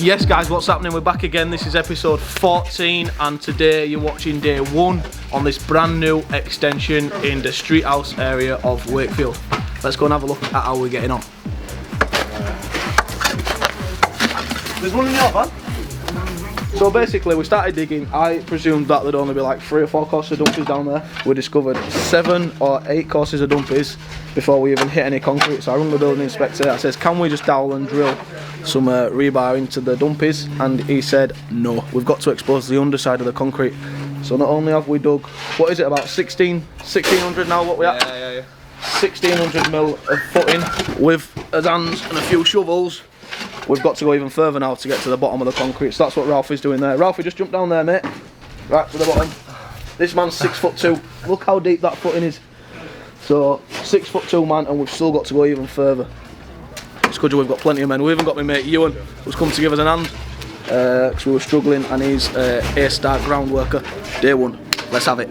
Yes guys, what's happening? We're back again. This is episode 14 and today you're watching day 1 on this brand new extension in the street house area of Wakefield. Let's go and have a look at how we're getting on. There's one in your van? So basically we started digging. I presumed that there'd only be like 3 or 4 courses of dumpies down there. We discovered 7 or 8 courses of dumpies before we even hit any concrete. So I rang the building inspector. I says, can we just dowel and drill some rebar into the dumpies? And he said, no, we've got to expose the underside of the concrete. So not only have we dug, what is it, about 1600 now what we at? Yeah. 1600 mil of footing with his hands and a few shovels. We've got to go even further now to get to the bottom of the concrete. So that's what Ralph is doing there. Ralphie, just jump down there, mate. Right to the bottom. This man's 6'2". Look how deep that footing is. So 6'2" man, and we've still got to go even further. It's good we've got plenty of men. We even got my mate Ewan, who's come to give us an hand because we were struggling, and he's a star ground worker. Day 1. Let's have it.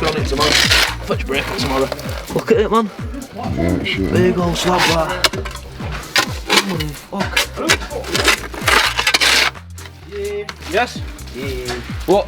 On it tomorrow. Fetch break on tomorrow. Look at it, man. Yeah, sure. Big old slab bar. Holy fuck. Yes? Yeah. What?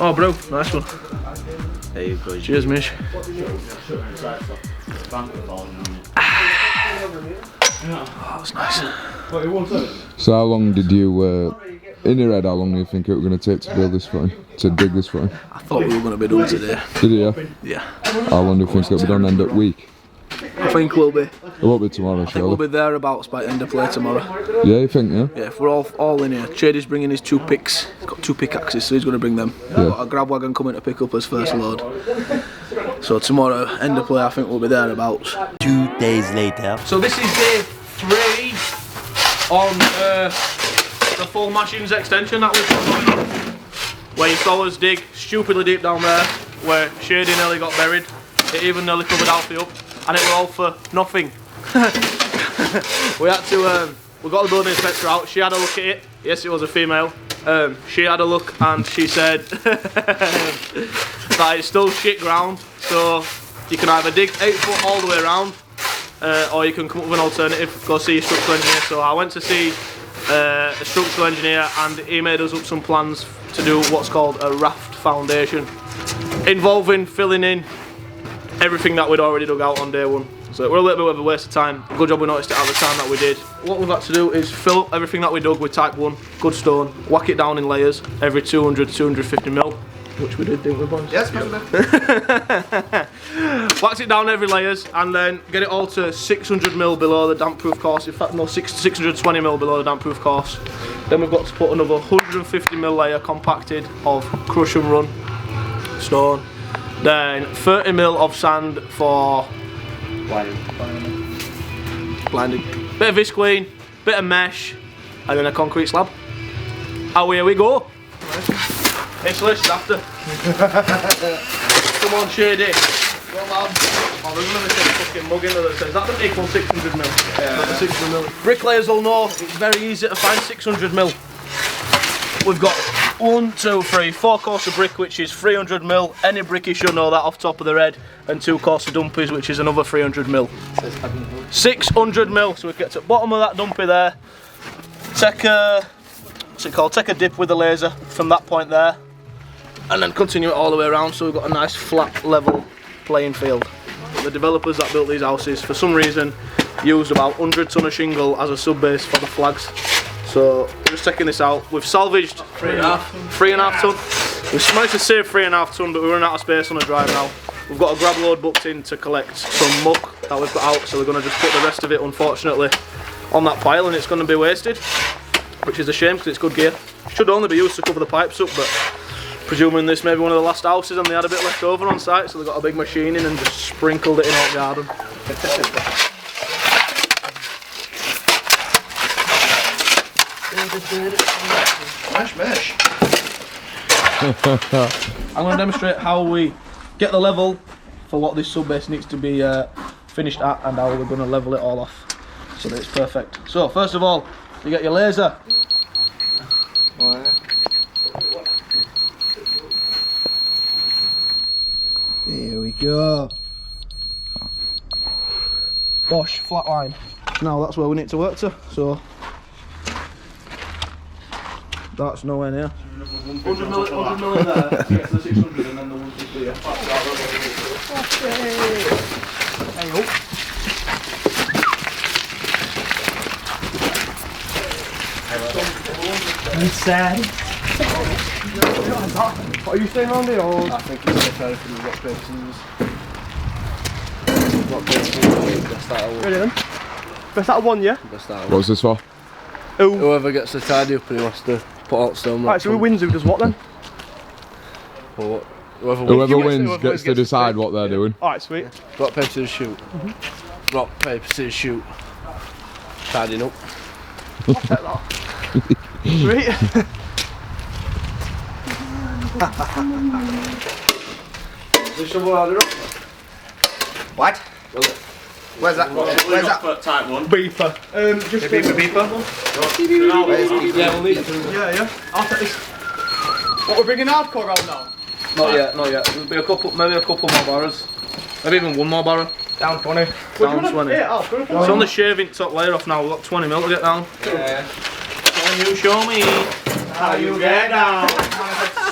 Oh, bro, nice one. There you go. Cheers, Mish. Oh, that's nice. So how long did you, in your head, how long do you think it was going to take to build this footing? To dig this footing? I thought we were going to be done today. Did you? Yeah. How long do you think it'll be done end of week? I think we'll be. It won't be tomorrow, I think we'll be thereabouts by end of play tomorrow. Yeah, you think, yeah? Yeah, if we're all in here. Trady's bringing his 2 picks. He's got 2 pickaxes, so he's going to bring them. Yeah. We've got a grab wagon coming to pick up his first load. So tomorrow, end of play, I think we'll be thereabouts. 2 days later. So this is day 3 on the full machines extension that we've got going on, where you saw us dig stupidly deep down there, where Shady nearly got buried. It even nearly covered Alfie up, and it was all for nothing. We had to, we got the building inspector out. She had a look at it. Yes, it was a female. She had a look and she said that it's still shit ground, so you can either dig 8 foot all the way around, or you can come up with an alternative, go see a structural engineer. So I went to see a structural engineer, and he made us up some plans to do what's called a RAFT foundation, involving filling in everything that we'd already dug out on day 1. So we're a little bit of a waste of time. Good job we noticed it at the time that we did. What we've had to do is fill up everything that we dug with type 1, good stone, whack it down in layers every 200-250 mil, which we did, didn't we, boys? Yes, man. Wax it down every layers, and then get it all to 600 mil below the damp proof course. In fact, no, 620 mil below the damp proof course. Then we've got to put another 150 mil layer compacted of crush and run stone. Then 30 mil of sand for blinding. Bit of visqueen, bit of mesh, and then a concrete slab. Away we go. Installation's after. Come on, Shady. Well, man. Oh, there's another fucking mug in there that says that doesn't equal 600 mil. Yeah. Not the 600 mil. Bricklayers will know it's very easy to find 600 mil. We've got 1, 2, 3, 4 course of brick, which is 300mm. Any brickie should know that off top of their head. And 2 course of dumpies, which is another 300mm. 600mm. So we get to the bottom of that dumpy there. Take a, what's it called? Take a dip with the laser from that point there, and then continue it all the way around. So we've got a nice flat, level playing field. The developers that built these houses, for some reason, used about 100 ton of shingle as a sub base for the flags. So we're just taking this out. We've salvaged 3.5 ton. We've managed to save 3.5 ton, but we're running out of space on the drive now. We've got a grab load booked in to collect some muck that we've got out, so we're going to just put the rest of it, unfortunately, on that pile, and it's going to be wasted, which is a shame because it's good gear. Should only be used to cover the pipes up, but presuming this may be one of the last houses and they had a bit left over on site, so they got a big machine in and just sprinkled it in our garden. Mesh. I'm going to demonstrate how we get the level for what this sub base needs to be finished at, and how we're going to level it all off so that it's perfect. So first of all, you get your laser. Here we go. Bosh, flat line. Now that's where we need to work to, so that's nowhere near. 100mm there, to get to the 600 and then the 150 here. Hey up. I'm sad. What are you staying around here, or? I think it's okay for the rock paper scissors. Rock paper scissors, best out of one. Ready then? Best out of one, yeah? Best out of one. What's this for? Whoever gets the tidy up and who has to put out stone. Right, so who wins, who does what then? Or whoever Wins gets to decide what they're doing. Alright, sweet. Rock, paper, scissors, shoot. Rock, paper, scissors, shoot. Tidying up. I'll take that. Sweet. The shovel harder up. What? Where's that? Where's that? Type 1. Beeper. Just beeper. Yeah, we'll need it. Yeah. I'll take this. What, we're bringing hardcore out now? Not yet. There'll be maybe a couple more barras. Maybe even one more barra. Down 20. Down 20. It's on the shaving top layer off now. We've got 20mm to get down. Yeah. Can you show me How you get down?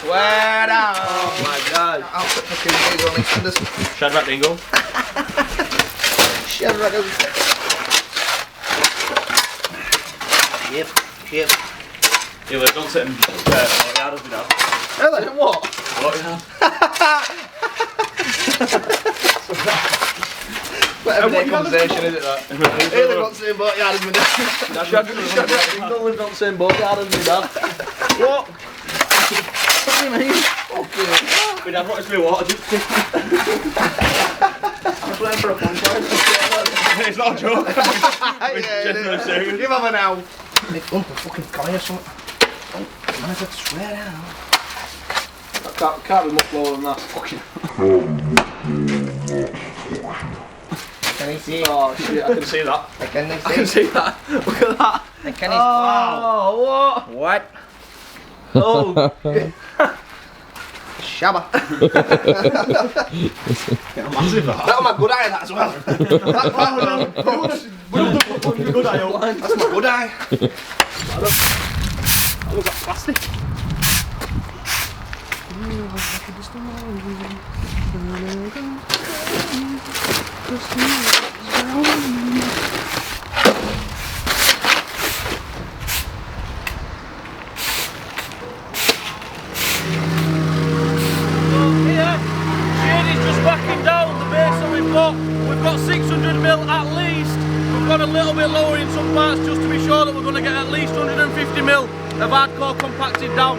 Swear down. Oh my god. I'll put fucking dingo on extenders. Shadrach Dingo. Shadrach doesn't fit. Shit. Yeah, well, don't sit and what yard has been out. Really? What? What yard? What everyday conversation is it that? He lives on the same boat yard as my dad. Shadrach Dingo lives on the same boat yard as my dad. What? What do you mean? Okay. My dad wanted to be water just I'm playing for a punchline. It's not a joke. Yeah, Genuinely serious. give him an owl. Nick, fucking guy or something. Oh, man, I said swear down. Can't be much lower than that. Fucking. Can he see? Oh shit, I can see that. Can he see? I can see that. Look at that. Can he? Oh, What? Oh. Shabba. Massive that. That was my good eye, that as well. Good eye up. That's my good eye. Look at that plastic. We've got 600mm at least. We've gone a little bit lower in some parts just to be sure that we're going to get at least 150mm of hardcore compacted down.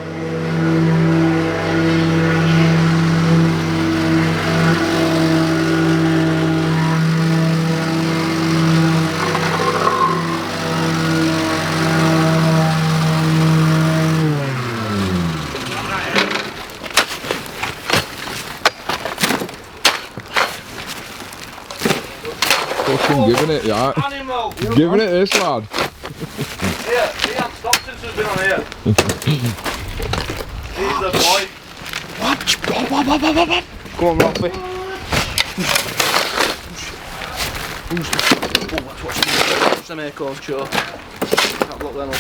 Fucking giving it, yeah. Animal! Giving it this, lad. Yeah, he hasn't stopped since he's been on here. He's the boy. Come on, Ralphie. Watch them acorns, sure. Can't block them up.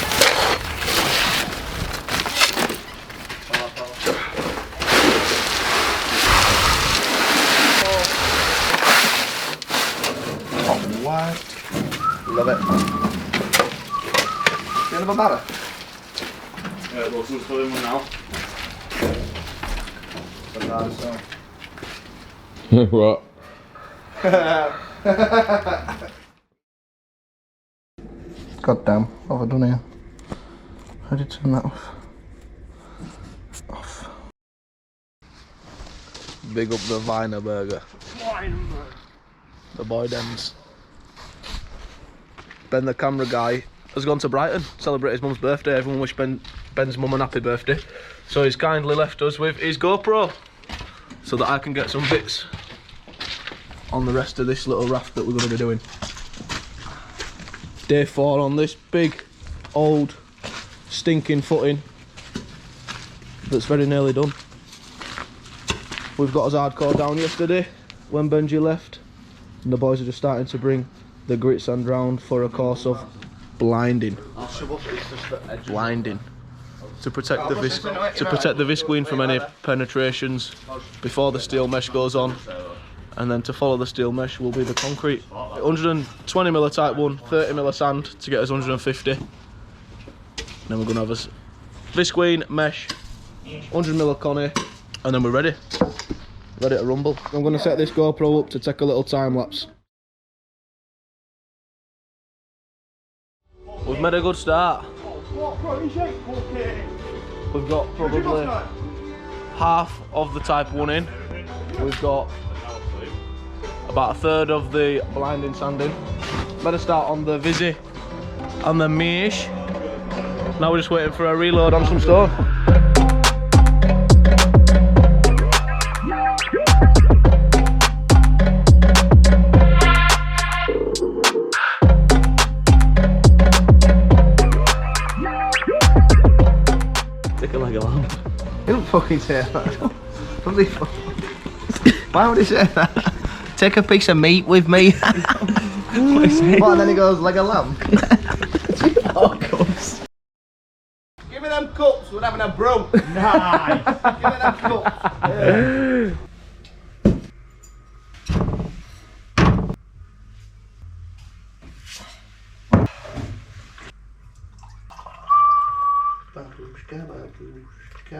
Oh, what? Love it. Do you have a batter? Yeah, we'll just put in one now. What? God damn, what have I done here? How did you turn that off? Off. Big up the Viner burger. The boy Dems. Ben, the camera guy, has gone to Brighton, celebrate his mum's birthday. Everyone wish Ben's mum a happy birthday. So he's kindly left us with his GoPro, so that I can get some bits on the rest of this little raft that we're going to be doing. Day 4 on this big, old, stinking footing that's very nearly done. We've got us hardcore down yesterday when Benji left, and the boys are just starting to bring the grit sand round for a course of blinding. Blinding. To protect the visqueen from any penetrations before the steel mesh goes on, and then to follow the steel mesh will be the concrete. 120mm type 1, 30mm sand to get us 150. And then we're going to have a visqueen, mesh, 100mm connie, and then we're ready. Ready to rumble. I'm going to set this GoPro up to take a little time lapse. We've made a good start. We've got probably half of the type 1 in. We've got about a third of the blinding sanding. Better start on the Visi and the mesh. Now we're just waiting for a reload on some stone. Like a lamp. He don't fucking say that. Why would he say that? Take a piece of meat with me. What, and then he goes like a lamb? Give me them cups, we're having a brew. Nice. Give me them cups. Yeah. Babushka, babushka.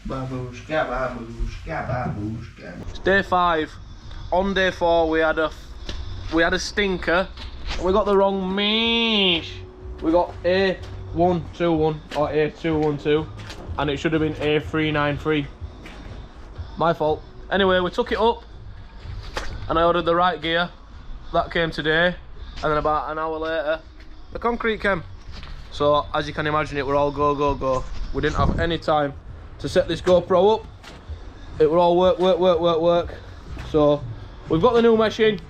Babushka, babushka, babushka. It's day 5. On day 4 we had a stinker. We got the wrong mesh. We got A121 or A212, and it should have been A393. My fault. Anyway, we took it up and I ordered the right gear. That came today, and then about an hour later the concrete came. So as you can imagine, it were all go go go. We didn't have any time to set this GoPro up. It were all work. So we've got the new mesh in,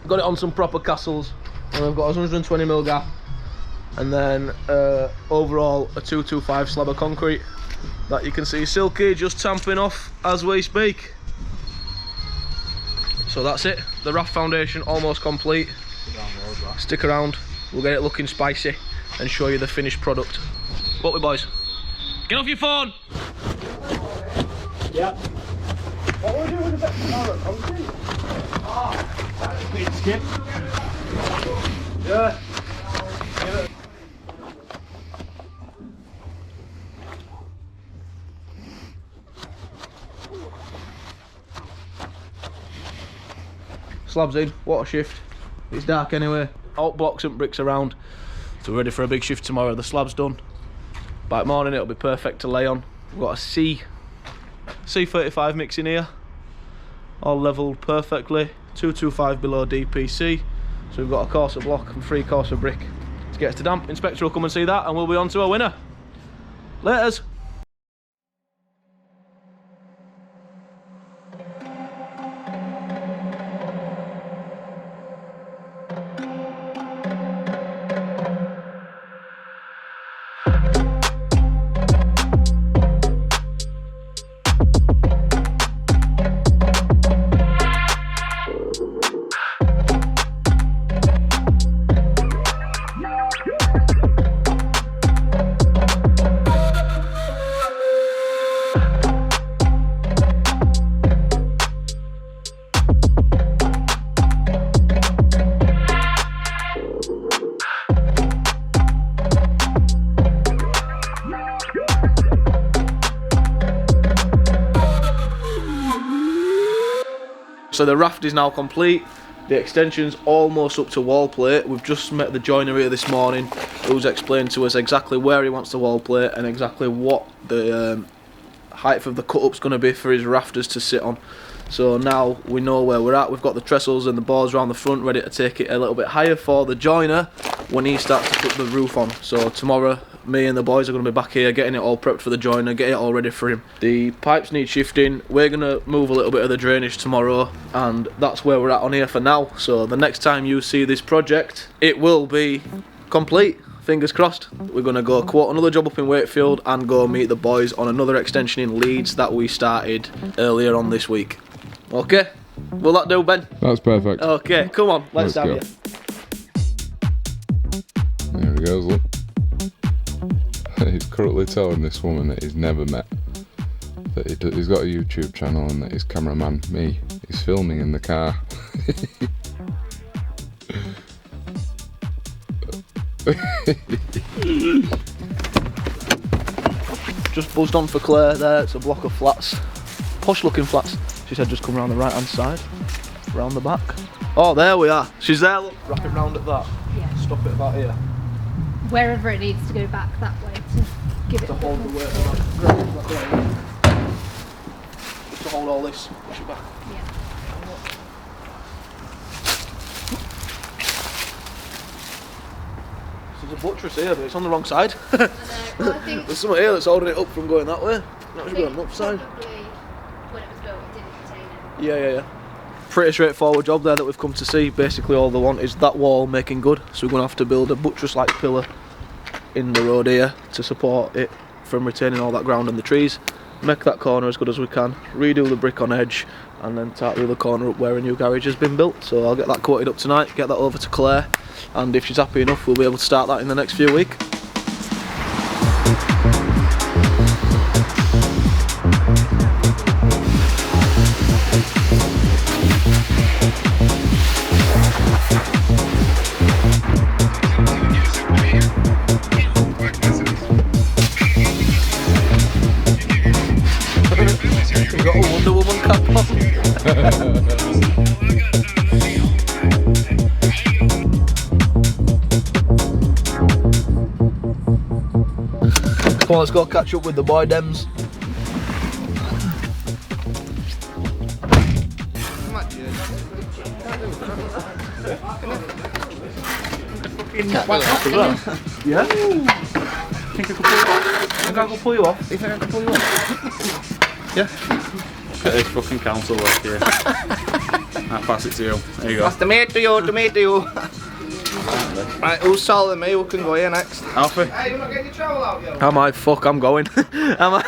got it on some proper castles, and we've got a 120mm gap, and then overall a 225 slab of concrete that you can see Silky just tamping off as we speak. So that's it, the RAFT foundation almost complete. Stick around, we'll get it looking spicy and show you the finished product. What we boys? Get off your phone! Yeah. What were we doing with the concrete? Oh, that's a bit skip. Yeah. Slabs in, what a shift. It's dark anyway. Alt blocks and bricks around. So we're ready for a big shift tomorrow. The slab's done. By morning it'll be perfect to lay on. We've got a C35 mix in here. All levelled perfectly. 225 below DPC. So we've got a course of block and 3 course of brick to get us to damp. Inspector will come and see that, and we'll be on to a winner. Laters. So the raft is now complete. The extension's almost up to wall plate. We've just met the joiner here this morning who's explained to us exactly where he wants the wall plate and exactly what the height of the cut-up's going to be for his rafters to sit on. So now we know where we're at. We've got the trestles and the boards around the front ready to take it a little bit higher for the joiner when he starts to put the roof on. So tomorrow me and the boys are going to be back here getting it all prepped for the joiner, getting it all ready for him. The pipes need shifting. We're going to move a little bit of the drainage tomorrow, and that's where we're at on here for now. So the next time you see this project, it will be complete. Fingers crossed. We're going to go quote another job up in Wakefield and go meet the boys on another extension in Leeds that we started earlier on this week. Okay? Will that do, Ben? That's perfect. Okay, come on, let's have go. it. There he goes, look. He's currently telling this woman that he's never met, that he's got a YouTube channel and that his cameraman, me, is filming in the car. Just buzzed on for Claire there. It's a block of flats, posh looking flats. She said just come around the right hand side, round the back. Oh, there we are. She's there, look. Wrap it round at that. Yeah. Stop it about here. Wherever it needs to go back that way to give it To a bit hold the more weight force. of that. Just to hold all this. Push it back. Yeah. There's a buttress here, but it's on the wrong side. Well, I think There's something here that's holding it up from going that way. That I should think be on the upside. probably when it was built, it didn't contain it. Yeah. Pretty straightforward job there that we've come to see. Basically all they want is that wall making good, so we're going to have to build a buttress-like pillar in the road here to support it from retaining all that ground and the trees. Make that corner as good as we can, redo the brick on edge, and then tart the other corner up where a new garage has been built. So I'll get that quoted up tonight, get that over to Claire, and if she's happy enough we'll be able to start that in the next few weeks. We've got a Wonder Woman cap on. Come on, let's go catch up with the boy Dems. Yeah? Think I can pull you off? You think I can pull you off? Yeah. Look at this fucking council work here. I'll pass it to you. There you go. That's tomato you. Right, who's salting me? Who can go here next? Alfie. Hey, you're not getting your trowel out, yo. Am I? Fuck, I'm going. Am I?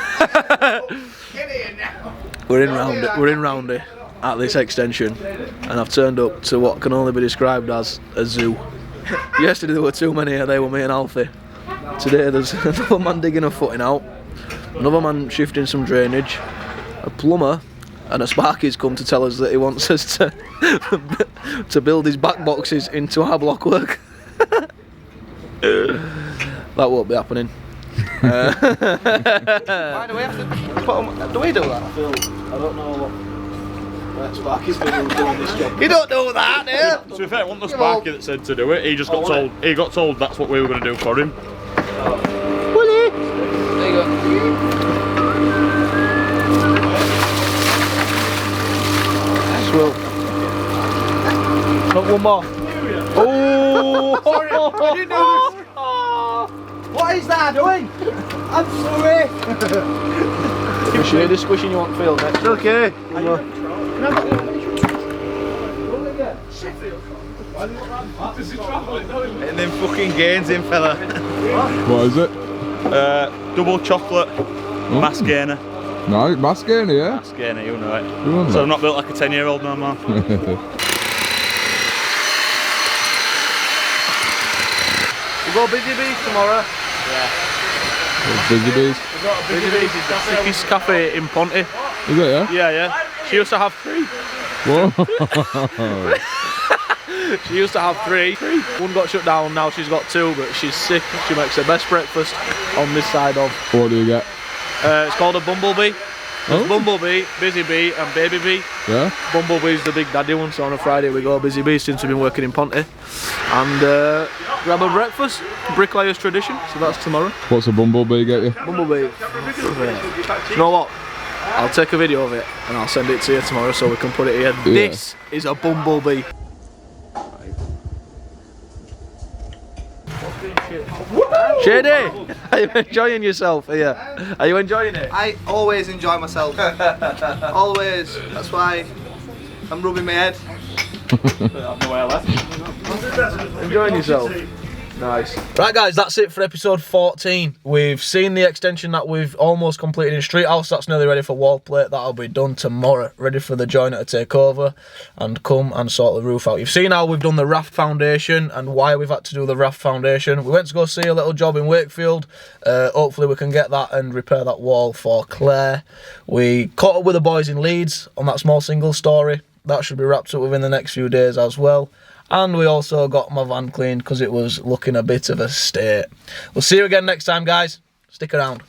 Get here now. We're in Roundy at this extension, and I've turned up to what can only be described as a zoo. Yesterday there were too many here, they were me and Alfie. Today there's another man digging a footing out, another man shifting some drainage, a plumber, and a Sparky's come to tell us that he wants us to to build his back boxes into our block work. That won't be happening. Why do we have to put them? Do we do that? I don't know what Sparky's been doing this job. You don't do that, do you? To be fair, it wasn't the Sparky that said to do it. He just got told. He got told that's what we were going to do for him. There you go. Swill. Not one more. Oh! Sorry, I didn't know this. What is that doing? I'm sorry. If you hear the squishing you want to feel next. Okay. And then fucking gains in, fella. What is it? Double chocolate mass gainer. No, mass gainer, yeah? Mass gainer, you know it. You want So that? I'm not built like a 10-year-old no more. We go Busy Bees tomorrow. Busy bees. Busy Bees is the sickest cafe in Ponty. Is it, yeah? Yeah. She used to have 3. Whoa. She used to have 3. One got shut down, now she's got 2, but she's sick. She makes her best breakfast on this side of. What do you get? It's called a bumblebee. There's Bumblebee, Busy Bee and Baby Bee. Yeah? Bumblebee's the big daddy one, so on a Friday we go Busy Bee since we've been working in Ponty. And grab a breakfast, Bricklayers tradition, so that's tomorrow. What's a bumblebee get you? Bumblebee. You know what? I'll take a video of it and I'll send it to you tomorrow so we can put it here. Yeah. This is a bumblebee. Shady, are you enjoying yourself here? Are you enjoying it? I always enjoy myself. Always. That's why I'm rubbing my head. Enjoying yourself? Nice. Right guys, that's it for episode 14. We've seen the extension that we've almost completed in Street House. That's nearly ready for wall plate. That'll be done tomorrow. Ready for the joiner to take over and come and sort the roof out. You've seen how we've done the RAFT foundation and why we've had to do the RAFT foundation. We went to go see a little job in Wakefield. Hopefully we can get that and repair that wall for Claire. We caught up with the boys in Leeds on that small single story. That should be wrapped up within the next few days as well. And we also got my van cleaned because it was looking a bit of a state. We'll see you again next time, guys. Stick around.